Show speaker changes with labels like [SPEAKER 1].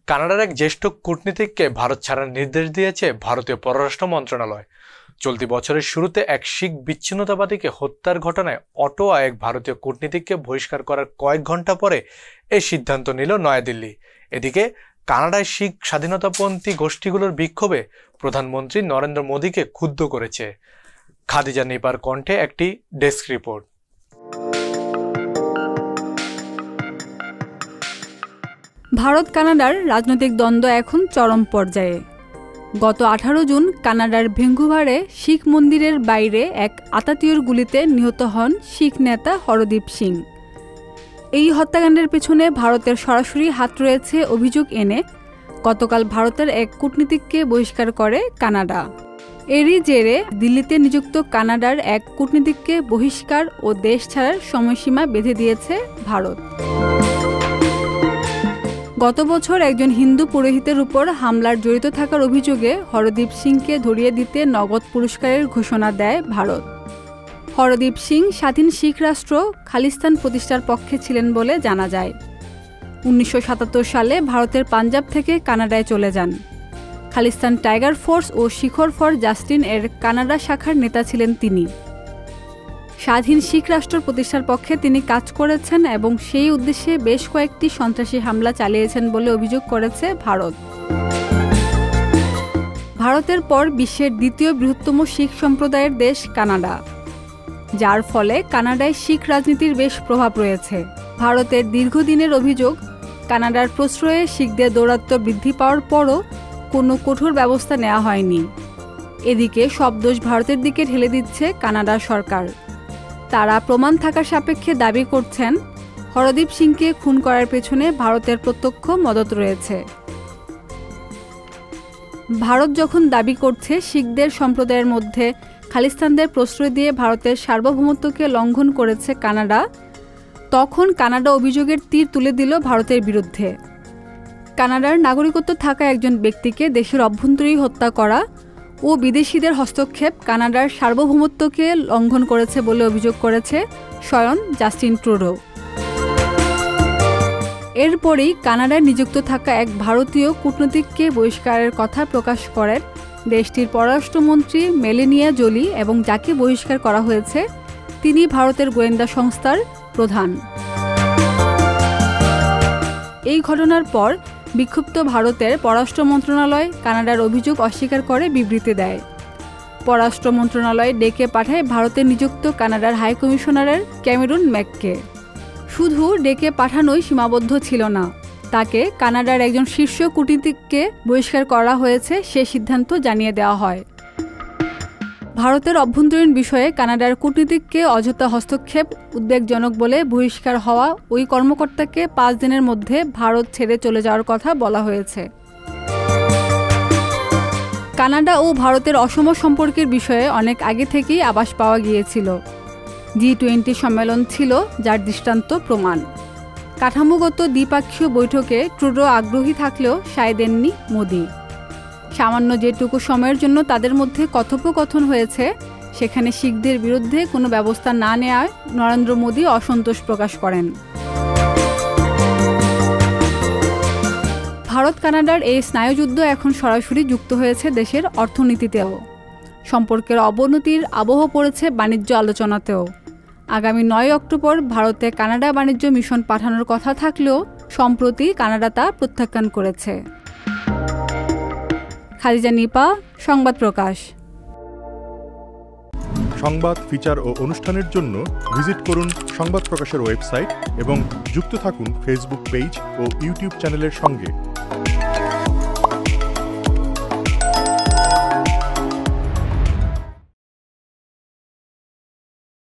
[SPEAKER 1] কানাডার এক জ্যেষ্ঠ কূটনীতিককে ভারত ছাড়ার নির্দেশ দিয়েছে ভারতীয় পররাষ্ট্র মন্ত্রণালয়। চলতি বছরের শুরুতে এক শিখ বিচ্ছিন্নতাবাদীকে হত্যার ঘটনায় অটোয়া এক ভারতীয় কূটনীতিককে বহিষ্কার করার কয়েক ঘন্টা পরে এই সিদ্ধান্ত নিল নয়াদিল্লি। এদিকে কানাডায় শিখ স্বাধীনতাপন্থী গোষ্ঠীগুলোর বিক্ষোভে প্রধানমন্ত্রী নরেন্দ্র মোদীকে ক্ষুব্ধ করেছে। খাদিজা নিপার কণ্ঠে একটি ডেস্ক রিপোর্ট।
[SPEAKER 2] ভারত কানাডার রাজনৈতিক দ্বন্দ্ব এখন চরম পর্যায়ে। গত 18 জুন কানাডার ভ্যাঙ্কুভারে শিখ মন্দিরের বাইরে এক আতাতীয়র গুলিতে নিহত হন শিখ নেতা হরদীপ সিং। এই হত্যাকাণ্ডের পেছনে ভারতের সরাসরি হাত রয়েছে অভিযোগ এনে গতকাল ভারতের এক কূটনীতিককে বহিষ্কার করে কানাডা। এরই জেরে দিল্লিতে নিযুক্ত কানাডার এক কূটনীতিককে বহিষ্কার ও দেশ ছাড়ার সময়সীমা বেঁধে দিয়েছে ভারত। গত বছর একজন হিন্দু পুরোহিতের উপর হামলার জড়িত থাকার অভিযোগে হরদীপ সিংকে ধরিয়ে দিতে নগদ পুরস্কারের ঘোষণা দেয় ভারত। হরদীপ সিং স্বাধীন শিখ রাষ্ট্র খালিস্তান প্রতিষ্ঠার পক্ষে ছিলেন বলে জানা যায়। 1977 সালে ভারতের পাঞ্জাব থেকে কানাডায় চলে যান। খালিস্তান টাইগার ফোর্স ও শিখর ফর জাস্টিস এর কানাডা শাখার নেতা ছিলেন তিনি। স্বাধীন শিখ রাষ্ট্র প্রতিষ্ঠার পক্ষে তিনি কাজ করেছেন এবং সেই উদ্দেশ্যে বেশ কয়েকটি সন্ত্রাসী হামলা চালিয়েছেন বলে অভিযোগ করেছে ভারত। ভারতের পর বিশ্বের দ্বিতীয় বৃহত্তম শিখ সম্প্রদায়ের দেশ কানাডা, যার ফলে কানাডায় শিখ রাজনীতির বেশ প্রভাব রয়েছে। ভারতের দীর্ঘদিনের অভিযোগ, কানাডার প্রশ্রয়ে শিখদের দৌরাত্ম্য বৃদ্ধি পাওয়ার পরও কোনো কঠোর ব্যবস্থা নেওয়া হয়নি। এদিকে সব দোষ ভারতের দিকে ঢেলে দিচ্ছে কানাডার সরকার। তারা প্রমাণ থাকার সাপেক্ষে দাবি করছেন হরদীপ সিংকে খুন করার পেছনে ভারতের প্রত্যক্ষ মদত রয়েছে। ভারত যখন দাবি করছে শিখদের সম্প্রদায়ের মধ্যে খালিস্তানদের প্রশ্রয় দিয়ে ভারতের সার্বভৌমত্বকে লঙ্ঘন করেছে কানাডা, তখন কানাডা অভিযোগের তীর তুলে দিল ভারতের বিরুদ্ধে। কানাডার নাগরিকত্ব থাকা একজন ব্যক্তিকে দেশের অভ্যন্তরেই হত্যা করা ও বিদেশিদের হস্তক্ষেপ কানাডার সার্বভৌমত্বকে লঙ্ঘন করেছে বলে অভিযোগ করেছে স্বয়ং জাস্টিন ট্রুডো। এরপরেই কানাডায় নিযুক্ত থাকা এক ভারতীয় কূটনীতিককে বহিষ্কারের কথা প্রকাশ করেন দেশটির পররাষ্ট্রমন্ত্রী মেলানিয়া জোলি, এবং যাকে বহিষ্কার করা হয়েছে তিনি ভারতের গোয়েন্দা সংস্থার প্রধান। এই ঘটনার পর বিক্ষুব্ধ ভারতের পররাষ্ট্র মন্ত্রণালয় কানাডার অভিযোগ অস্বীকার করে বিবৃতি দেয়। পররাষ্ট্র মন্ত্রণালয় ডেকে পাঠায় ভারতে নিযুক্ত কানাডার হাইকমিশনারের ক্যামেরুন ম্যাককে। শুধু ডেকে পাঠানোই সীমাবদ্ধ ছিল না, তাকে কানাডার একজন শীর্ষ কূটনীতিককে বহিষ্কার করা হয়েছে সে সিদ্ধান্ত জানিয়ে দেওয়া হয়। ভারতের অভ্যন্তরীণ বিষয়ে কানাডার কূটনীতিককে অযথা হস্তক্ষেপ উদ্বেগজনক বলে বহিষ্কার হওয়া ওই কর্মকর্তাকে 5 দিনের মধ্যে ভারত ছেড়ে চলে যাওয়ার কথা বলা হয়েছে। কানাডা ও ভারতের অসম সম্পর্কের বিষয়ে অনেক আগে থেকেই আভাস পাওয়া গিয়েছিল। G20 সম্মেলন ছিল যার দৃষ্টান্ত প্রমাণ। কাঠামোগত দ্বিপাক্ষীয় বৈঠকে ট্রুডো আগ্রহী থাকলেও সায় দেননি মোদি। সামান্য যেটুকু সময়ের জন্য তাদের মধ্যে কথোপকথন হয়েছে, সেখানে শিখদের বিরুদ্ধে কোনো ব্যবস্থা না নেওয়ায় নরেন্দ্র মোদি অসন্তোষ প্রকাশ করেন। ভারত কানাডার এই স্নায়ুযুদ্ধ এখন সরাসরি যুক্ত হয়েছে দেশের অর্থনীতিতেও। সম্পর্কের অবনতির আবহ পড়েছে বাণিজ্য আলোচনাতেও। আগামী 9 অক্টোবর ভারতে কানাডা বাণিজ্য মিশন পাঠানোর কথা থাকলেও সম্প্রতি কানাডা তা প্রত্যাখ্যান করেছে। খাদিজা নিপা, সংবাদ প্রকাশ।
[SPEAKER 3] সংবাদ, ফিচার ও অনুষ্ঠানের জন্য ভিজিট করুন সংবাদ প্রকাশের ওয়েবসাইট এবং যুক্ত থাকুন ফেসবুক পেজ ও ইউটিউব চ্যানেলের সঙ্গে।